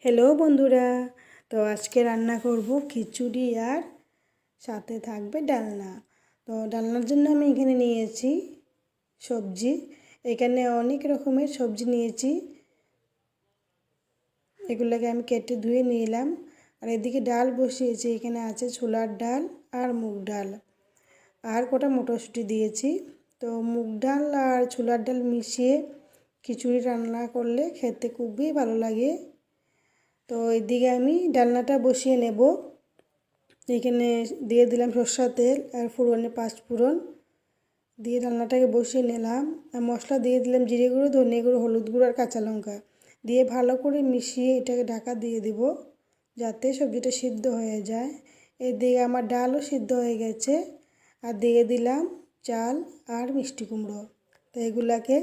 Hello বন্ধুরা, তো আজকে রান্না করব খিচুড়ি আর সাথে থাকবে ডালনা। তো ডালনার জন্য আমি এখানে নিয়েছি সবজি। এখানে অনেক রকমের সবজি নিয়েছি, এগুলোকে আমি কেটে ধুয়ে নিলাম। আর এদিকে ডাল বসিয়েছি, এখানে আছে ছোলার ডাল আর মুগ ডাল আর কটা মটরশুঁটি দিয়েছি। তো মুগ ডাল আর ছোলার ডাল মিশিয়ে খিচুড়ি রান্না করলে খেতে খুবই ভালো লাগে। তো এদিকে আমি ডালনাটা বসিয়ে নেব। এখানে দিয়ে দিলাম সরষের তেল আর ফোড়নে 5 ফোড়ন দিয়ে ডালনাটাকে বসিয়ে নিলাম। আর মশলা দিয়ে দিলাম জিরে গুঁড়ো, ধনে গুঁড়ো, হলুদ গুঁড়ো আর কাঁচা লঙ্কা দিয়ে ভালো করে মিশিয়ে এটাকে ঢাকা দিয়ে দিব যাতে সবজিটা সিদ্ধ হয়ে যায়। এদিকে আমার ডালও সিদ্ধ হয়ে গেছে। আর দিয়ে দিলাম চাল আর মিষ্টি কুমড়ো। তো এগুলাকে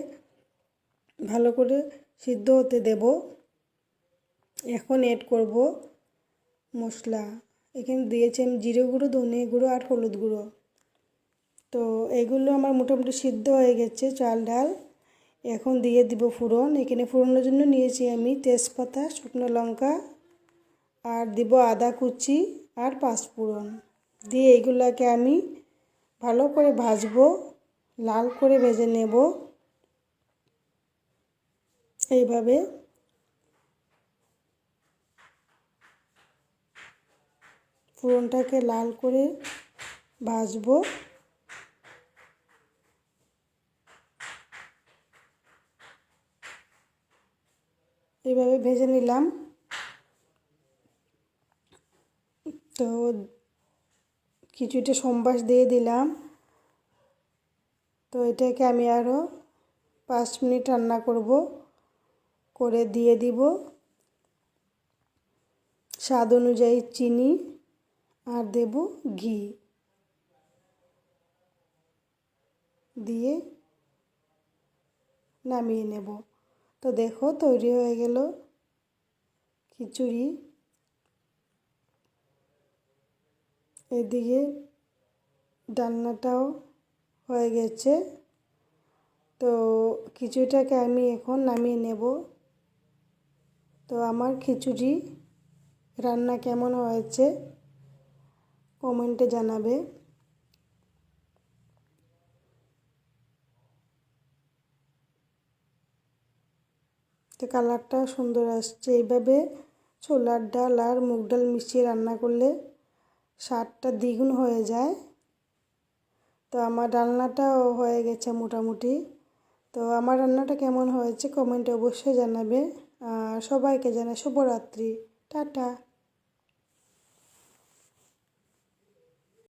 ভালো করে সিদ্ধ হতে দেব। এখন এড করব মশলা। এখানে দিয়েছি আমি জিরে গুঁড়ো, ধনে গুঁড়ো আর হলুদ গুঁড়ো। তো এগুলো আমার মোটামুটি সিদ্ধ হয়ে গেছে চাল ডাল। এখন দিয়ে দিব ফোড়ন। এখানে ফোড়নের জন্য নিয়েছি আমি তেজপাতা, শুকনো লঙ্কা আর দিব আদা কুচি আর 5 ফোড়ন দিয়ে এগুলাকে আমি ভালো করে ভাজবো, লাল করে ভেজে নেব। এইভাবে ফোড়নটাকে লাল করে ভাজবো। এইভাবে ভেজে নিলাম। তো কিছুটা সম্বাস দিয়ে দিলাম। তো এটাকে আমি আরও 5 মিনিট রান্না করব। করে দিয়ে দিব স্বাদ অনুযায়ী চিনি আর দেব ঘি দিয়ে নামিয়ে নেব। তো দেখো তৈরি হয়ে গেল খিচুড়ি। এদিকে ডালনাটাও হয়ে গেছে। তো খিচুড়িটাকে আমি এখন নামিয়ে নেব। তো আমার খিচুড়ি রান্না কেমন হয়েছে কমেন্টে জানাবে। তো কালারটাও সুন্দর আসছে। এইভাবে ছোলার ডাল আর মুগ ডাল মিশিয়ে রান্না করলে স্বাদটা দ্বিগুণ হয়ে যায়। তো আমার ডালনাটাও হয়ে গেছে মোটামুটি। তো আমার রান্নাটা কেমন হয়েছে কমেন্টে অবশ্যই জানাবে। আর সবাইকে জানাই শুভরাত্রি, টাটা।